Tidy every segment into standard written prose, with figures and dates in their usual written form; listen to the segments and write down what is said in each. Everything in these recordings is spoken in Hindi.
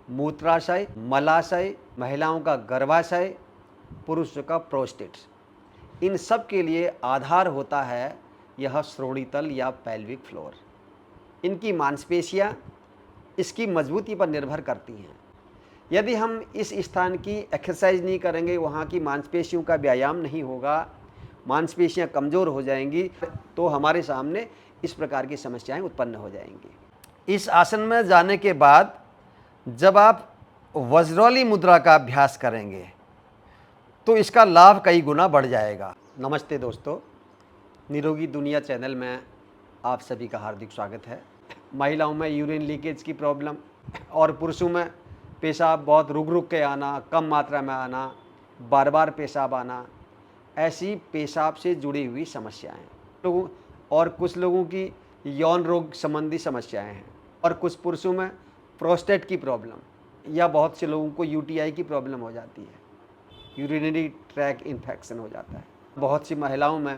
मूत्राशय, मलाशय, महिलाओं का गर्भाशय, पुरुषों का प्रोस्टेट, इन सब के लिए आधार होता है यह श्रोणि तल या पेल्विक फ्लोर। इनकी मांसपेशियां इसकी मजबूती पर निर्भर करती हैं। यदि हम इस स्थान की एक्सरसाइज नहीं करेंगे, वहाँ की मांसपेशियों का व्यायाम नहीं होगा, मांसपेशियां कमज़ोर हो जाएंगी, तो हमारे सामने इस प्रकार की समस्याएं उत्पन्न हो जाएंगी। इस आसन में जाने के बाद जब आप वज्रौली मुद्रा का अभ्यास करेंगे तो इसका लाभ कई गुना बढ़ जाएगा। नमस्ते दोस्तों, निरोगी दुनिया चैनल में आप सभी का हार्दिक स्वागत है। महिलाओं में यूरिन लीकेज की प्रॉब्लम और पुरुषों में पेशाब बहुत रुक रुक के आना, कम मात्रा में आना, बार बार पेशाब आना, ऐसी पेशाब से जुड़ी हुई समस्याएं लोगों और कुछ लोगों की यौन रोग संबंधी समस्याएं हैं और कुछ पुरुषों में प्रोस्टेट की प्रॉब्लम या बहुत से लोगों को यूटीआई की प्रॉब्लम हो जाती है, यूरिनरी ट्रैक इन्फेक्शन हो जाता है। बहुत सी महिलाओं में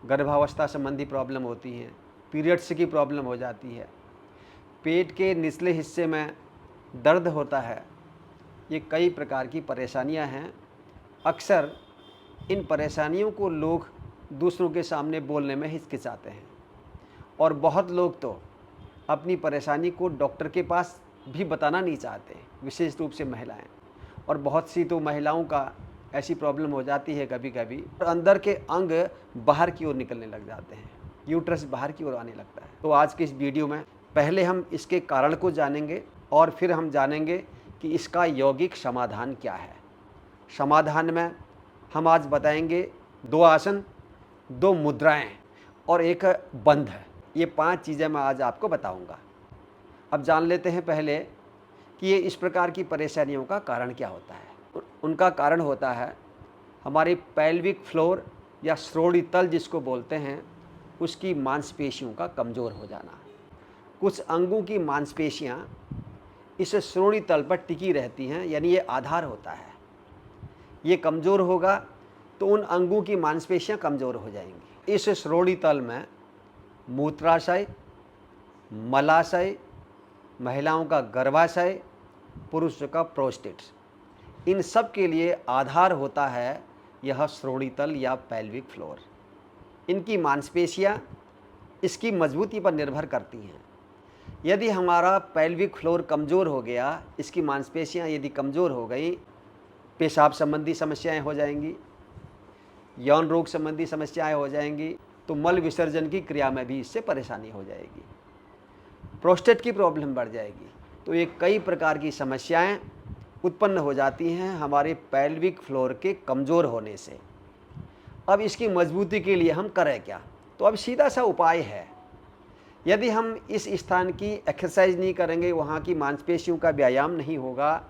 गर्भावस्था संबंधी प्रॉब्लम होती हैं, पीरियड्स की प्रॉब्लम हो जाती है, पेट के निचले हिस्से में दर्द होता है। ये कई प्रकार की परेशानियां हैं। अक्सर इन परेशानियों को लोग दूसरों के सामने बोलने में हिचकिचाते हैं और बहुत लोग तो अपनी परेशानी को डॉक्टर के पास भी बताना नहीं चाहते, विशेष रूप से महिलाएं। और बहुत सी तो महिलाओं का ऐसी प्रॉब्लम हो जाती है कभी कभी अंदर के अंग बाहर की ओर निकलने लग जाते हैं, यूट्रस बाहर की ओर आने लगता है। तो आज के इस वीडियो में पहले हम इसके कारण को जानेंगे और फिर हम जानेंगे कि इसका यौगिक समाधान क्या है। समाधान में हम आज बताएंगे 2 आसन, 2 मुद्राएं और एक बंध। ये 5 चीज़ें मैं आज आपको बताऊंगा। अब जान लेते हैं पहले कि ये इस प्रकार की परेशानियों का कारण क्या होता है। उनका कारण होता है हमारी पेल्विक फ्लोर या श्रोणि तल जिसको बोलते हैं, उसकी मांसपेशियों का कमज़ोर हो जाना। कुछ अंगों की मांसपेशियां इस श्रोणि तल पर टिकी रहती हैं, यानी ये आधार होता है। ये कमज़ोर होगा तो उन अंगों की मांसपेशियां कमज़ोर हो जाएंगी। इस श्रोणि तल में मूत्राशय, मलाशय, महिलाओं का गर्भाशय, पुरुषों का प्रोस्टेट, इन सब के लिए आधार होता है यह श्रोणि तल या पेल्विक फ्लोर। इनकी मांसपेशियां इसकी मजबूती पर निर्भर करती हैं। यदि हमारा पेल्विक फ्लोर कमज़ोर हो गया, इसकी मांसपेशियां यदि कमज़ोर हो गई, पेशाब संबंधी समस्याएं हो जाएंगी, यौन रोग संबंधी समस्याएं हो जाएंगी, तो मल विसर्जन की क्रिया में भी इससे परेशानी हो जाएगी, प्रोस्टेट की प्रॉब्लम बढ़ जाएगी। तो ये कई प्रकार की समस्याएं उत्पन्न हो जाती हैं हमारे पेल्विक फ्लोर के कमज़ोर होने से। अब इसकी मजबूती के लिए हम करें क्या? तो अब सीधा सा उपाय है। यदि हम इस स्थान की एक्सरसाइज नहीं करेंगे, वहाँ की मांसपेशियों का व्यायाम नहीं होगा,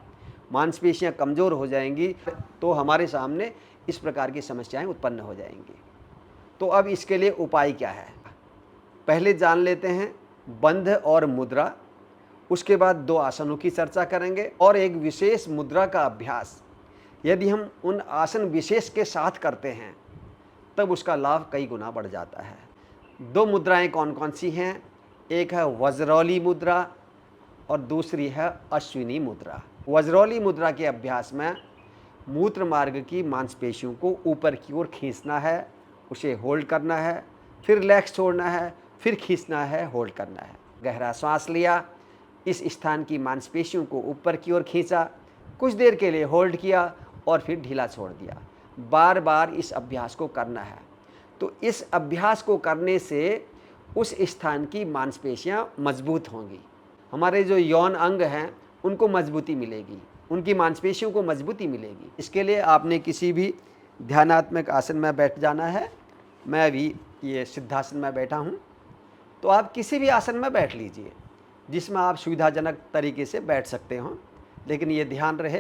मांसपेशियां कमज़ोर हो जाएंगी, तो हमारे सामने इस प्रकार की समस्याएं उत्पन्न हो जाएंगी। तो अब इसके लिए उपाय क्या है? पहले जान लेते हैं बंध और मुद्रा, उसके बाद 2 आसनों की चर्चा करेंगे और एक विशेष मुद्रा का अभ्यास यदि हम उन आसन विशेष के साथ करते हैं तब उसका लाभ कई गुना बढ़ जाता है। 2 मुद्राएं कौन कौन सी हैं? एक है वज्रौली मुद्रा और दूसरी है अश्विनी मुद्रा। वज्रौली मुद्रा के अभ्यास में मूत्र मार्ग की मांसपेशियों को ऊपर की ओर खींचना है, उसे होल्ड करना है, फिर रिलैक्स छोड़ना है, फिर खींचना है, होल्ड करना है। गहरा सांस लिया, इस स्थान की मांसपेशियों को ऊपर की ओर खींचा, कुछ देर के लिए होल्ड किया और फिर ढीला छोड़ दिया। बार बार इस अभ्यास को करना है। तो इस अभ्यास को करने से उस स्थान की मांसपेशियां मजबूत होंगी, हमारे जो यौन अंग हैं उनको मजबूती मिलेगी, उनकी मांसपेशियों को मजबूती मिलेगी। इसके लिए आपने किसी भी ध्यानात्मक आसन में बैठ जाना है। मैं अभी ये सिद्धासन में बैठा हूँ, तो आप किसी भी आसन में बैठ लीजिए जिसमें आप सुविधाजनक तरीके से बैठ सकते हो, लेकिन ये ध्यान रहे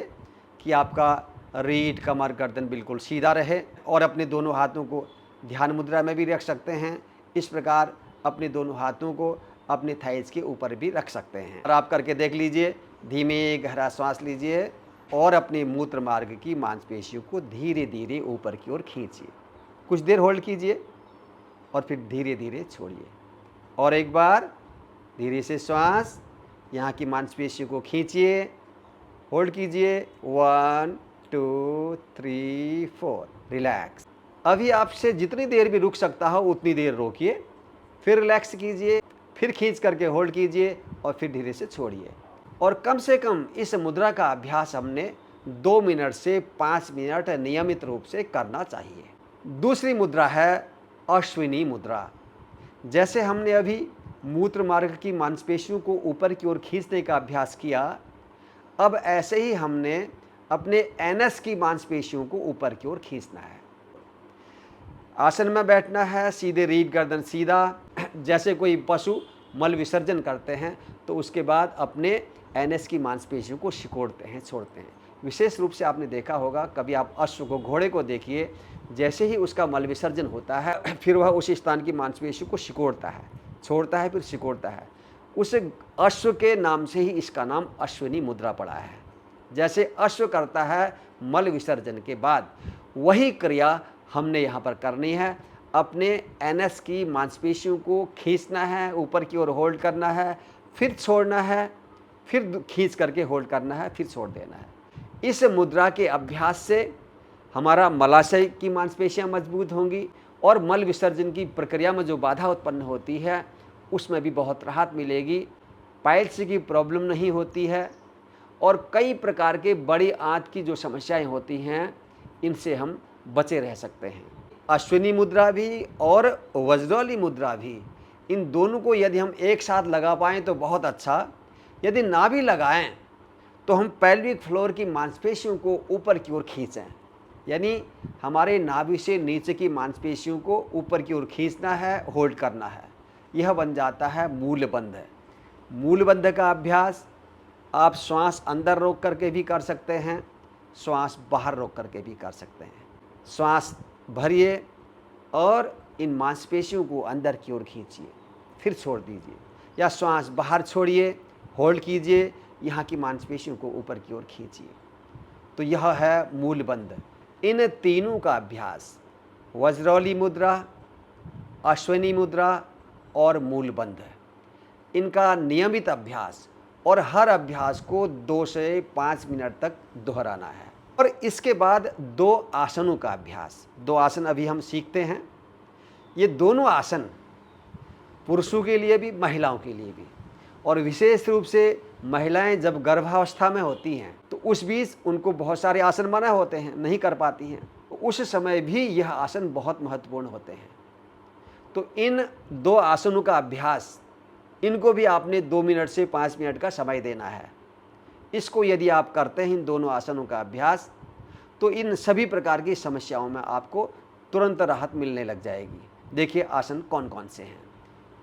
कि आपका रीढ़, कमर, गर्दन बिल्कुल सीधा रहे। और अपने दोनों हाथों को ध्यान मुद्रा में भी रख सकते हैं। इस प्रकार अपने दोनों हाथों को अपने थाइज के ऊपर भी रख सकते हैं। और आप करके देख लीजिए। धीमे गहरा सांस लीजिए और अपने मूत्र मार्ग की मांसपेशियों को धीरे धीरे ऊपर की ओर खींचिए। कुछ देर होल्ड कीजिए और फिर धीरे धीरे छोड़िए। और एक बार धीरे से श्वास, यहाँ की मांसपेशियों को खींचिए होल्ड कीजिए, 1 2 3 4, रिलैक्स। अभी आपसे जितनी देर भी रुक सकता हो उतनी देर रोकिए, फिर रिलैक्स कीजिए, फिर खींच करके होल्ड कीजिए और फिर धीरे से छोड़िए। और कम से कम इस मुद्रा का अभ्यास हमने 2 मिनट से 5 मिनट नियमित रूप से करना चाहिए। दूसरी मुद्रा है अश्विनी मुद्रा। जैसे हमने अभी मूत्र मार्ग की मांसपेशियों को ऊपर की ओर खींचने का अभ्यास किया, अब ऐसे ही हमने अपने एनएस की मांसपेशियों को ऊपर की ओर खींचना है। आसन में बैठना है, सीधे रीढ़ गर्दन सीधा, जैसे कोई पशु मल विसर्जन करते हैं तो उसके बाद अपने एनएस की मांसपेशियों को सिकोड़ते हैं, छोड़ते हैं। विशेष रूप से आपने देखा होगा, कभी आप अश्व को, घोड़े को देखिए, जैसे ही उसका मल विसर्जन होता है फिर वह उस स्थान की मांसपेशियों को सिकोड़ता है, छोड़ता है, फिर सिकोड़ता है। उस अश्व के नाम से ही इसका नाम अश्विनी मुद्रा पड़ा है। जैसे अश्व करता है मल विसर्जन के बाद, वही क्रिया हमने यहाँ पर करनी है। अपने एनएस की मांसपेशियों को खींचना है, ऊपर की ओर होल्ड करना है, फिर छोड़ना है, फिर खींच करके होल्ड करना है, फिर छोड़ देना है। इस मुद्रा के अभ्यास से हमारा मलाशय की मांसपेशियां मजबूत होंगी और मल विसर्जन की प्रक्रिया में जो बाधा उत्पन्न होती है उसमें भी बहुत राहत मिलेगी। पाइल्स की प्रॉब्लम नहीं होती है और कई प्रकार के बड़ी आंत की जो समस्याएं होती हैं इनसे हम बचे रह सकते हैं। अश्विनी मुद्रा भी और वज्रौली मुद्रा भी, इन दोनों को यदि हम एक साथ लगा पाएँ तो बहुत अच्छा। यदि ना भी लगाएं तो हम पेल्विक फ्लोर की मांसपेशियों को ऊपर की ओर खींचें, यानी हमारे नाभि से नीचे की मांसपेशियों को ऊपर की ओर खींचना है, होल्ड करना है। यह बन जाता है मूलबंध। मूलबंध का अभ्यास आप श्वास अंदर रोक करके भी कर सकते हैं, श्वास बाहर रोक करके भी कर सकते हैं। श्वास भरिए और इन मांसपेशियों को अंदर की ओर खींचिए, फिर छोड़ दीजिए, या श्वास बाहर छोड़िए, होल्ड कीजिए, यहाँ की मांसपेशियों को ऊपर की ओर खींचिए। तो यह है मूलबंध। इन तीनों का अभ्यास, वज्रौली मुद्रा, अश्विनी मुद्रा और मूलबंध, इनका नियमित अभ्यास और हर अभ्यास को 2 से 5 मिनट तक दोहराना है। और इसके बाद 2 आसनों का अभ्यास। 2 आसन अभी हम सीखते हैं। ये दोनों आसन पुरुषों के लिए भी, महिलाओं के लिए भी, और विशेष रूप से महिलाएं जब गर्भावस्था में होती हैं तो उस बीच उनको बहुत सारे आसन मना होते हैं, नहीं कर पाती हैं, तो उस समय भी यह आसन बहुत महत्वपूर्ण होते हैं। तो इन 2 आसनों का अभ्यास, इनको भी आपने 2 मिनट से 5 मिनट का समय देना है। इसको यदि आप करते हैं, इन दोनों आसनों का अभ्यास, तो इन सभी प्रकार की समस्याओं में आपको तुरंत राहत मिलने लग जाएगी। देखिए आसन कौन कौन से हैं।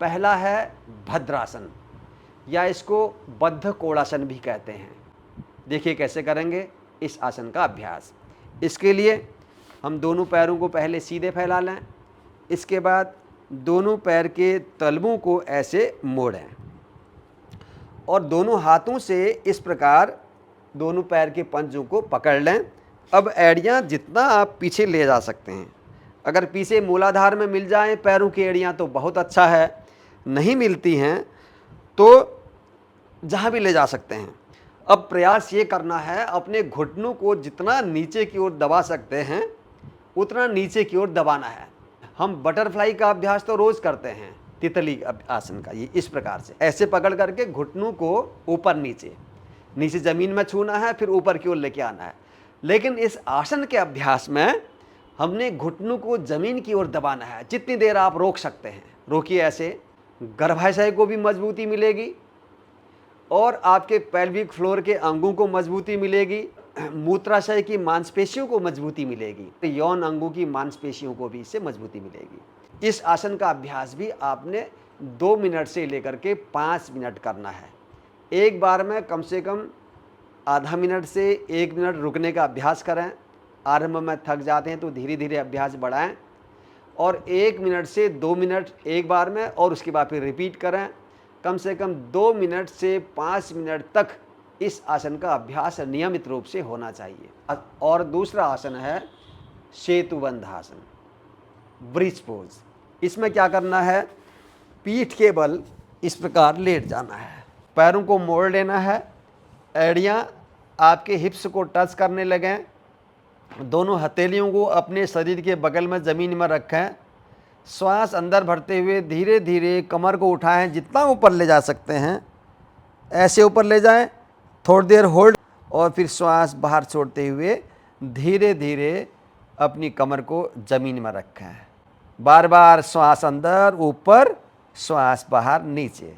पहला है भद्रासन, या इसको बद्ध कोणासन भी कहते हैं। देखिए कैसे करेंगे इस आसन का अभ्यास। इसके लिए हम दोनों पैरों को पहले सीधे फैला लें, इसके बाद दोनों पैर के तलवों को ऐसे मोड़ें और दोनों हाथों से इस प्रकार दोनों पैर के पंजों को पकड़ लें। अब एड़ियाँ जितना आप पीछे ले जा सकते हैं, अगर पीछे मूलाधार में मिल जाएं पैरों की एड़ियाँ तो बहुत अच्छा है, नहीं मिलती हैं तो जहाँ भी ले जा सकते हैं। अब प्रयास ये करना है, अपने घुटनों को जितना नीचे की ओर दबा सकते हैं उतना नीचे की ओर दबाना है। हम बटरफ्लाई का अभ्यास तो रोज़ करते हैं, तितली आसन का, ये इस प्रकार से ऐसे पकड़ करके घुटनों को ऊपर नीचे, नीचे ज़मीन में छूना है, फिर ऊपर की ओर लेके आना है। लेकिन इस आसन के अभ्यास में हमने घुटनों को ज़मीन की ओर दबाना है। जितनी देर आप रोक सकते हैं रोकिए। ऐसे गर्भाशय को भी मजबूती मिलेगी और आपके पेल्विक फ्लोर के अंगों को मजबूती मिलेगी, मूत्राशय की मांसपेशियों को मजबूती मिलेगी, यौन अंगों की मांसपेशियों को भी इससे मजबूती मिलेगी। इस आसन का अभ्यास भी आपने 2 मिनट से लेकर के 5 मिनट करना है। एक बार में कम से कम आधा मिनट से 1 मिनट रुकने का अभ्यास करें। आरंभ में थक जाते हैं तो धीरे धीरे अभ्यास बढ़ाएं और 1 मिनट से 2 मिनट एक बार में, और उसके बाद फिर रिपीट करें। कम से कम 2 मिनट से 5 मिनट तक इस आसन का अभ्यास नियमित रूप से होना चाहिए। और दूसरा आसन है सेतुबंध आसन, ब्रिज पोज। इसमें क्या करना है, पीठ के बल इस प्रकार लेट जाना है, पैरों को मोड़ लेना है, एड़ियाँ आपके हिप्स को टच करने लगें। दोनों हथेलियों को अपने शरीर के बगल में ज़मीन में रखें। श्वास अंदर भरते हुए धीरे धीरे कमर को उठाएं, जितना ऊपर ले जा सकते हैं ऐसे ऊपर ले जाएं। थोड़ी देर होल्ड और फिर श्वास बाहर छोड़ते हुए धीरे धीरे अपनी कमर को ज़मीन में रखें। बार बार श्वास अंदर ऊपर, श्वास बाहर नीचे।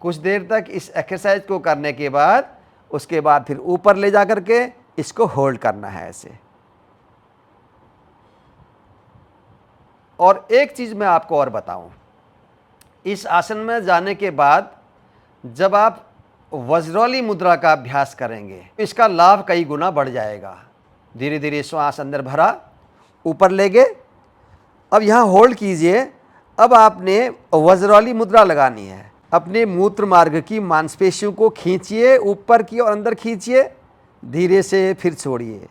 कुछ देर तक इस एक्सरसाइज को करने के बाद उसके बाद फिर ऊपर ले जा कर के इसको होल्ड करना है ऐसे। और एक चीज़ मैं आपको और बताऊं, इस आसन में जाने के बाद जब आप वज्रौली मुद्रा का अभ्यास करेंगे इसका लाभ कई गुना बढ़ जाएगा। धीरे धीरे श्वास अंदर भरा, ऊपर ले गए, अब यहाँ होल्ड कीजिए। अब आपने वज्रौली मुद्रा लगानी है। अपने मूत्र मार्ग की मांसपेशियों को खींचिए, ऊपर की और अंदर खींचिए, धीरे से फिर छोड़िए,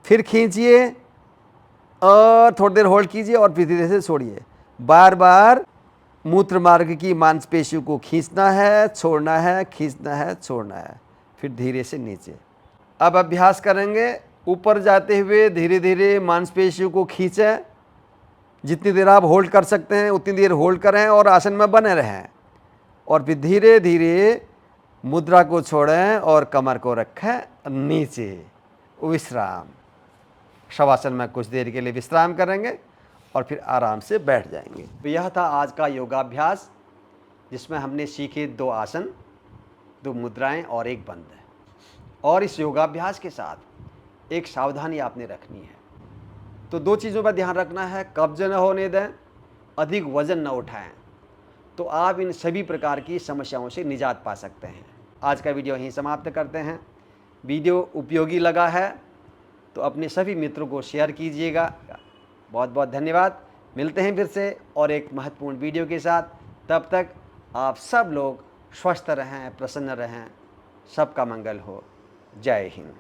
फिर खींचिए और थोड़ी देर होल्ड कीजिए और फिर धीरे से छोड़िए। बार बार मूत्र मार्ग की मांसपेशियों को खींचना है, छोड़ना है, खींचना है, छोड़ना है, फिर धीरे से नीचे। अब अभ्यास करेंगे, ऊपर जाते हुए धीरे धीरे मांसपेशियों को खींचें। जितनी देर आप होल्ड कर सकते हैं उतनी देर होल्ड करें और आसन में बने रहें। और फिर धीरे धीरे मुद्रा को छोड़ें और कमर को रखें नीचे। विश्राम। शवासन में कुछ देर के लिए विश्राम करेंगे और फिर आराम से बैठ जाएंगे। तो यह था आज का योगाभ्यास, जिसमें हमने सीखे 2 आसन, 2 मुद्राएं और 1 बंद। और इस योगाभ्यास के साथ एक सावधानी आपने रखनी है। तो 2 चीज़ों पर ध्यान रखना है, कब्ज न होने दें, अधिक वजन न उठाएं, तो आप इन सभी प्रकार की समस्याओं से निजात पा सकते हैं। आज का वीडियो यहीं समाप्त करते हैं। वीडियो उपयोगी लगा है तो अपने सभी मित्रों को शेयर कीजिएगा। बहुत बहुत धन्यवाद। मिलते हैं फिर से और एक महत्वपूर्ण वीडियो के साथ। तब तक आप सब लोग स्वस्थ रहें, प्रसन्न रहें, सबका मंगल हो। जय हिंद।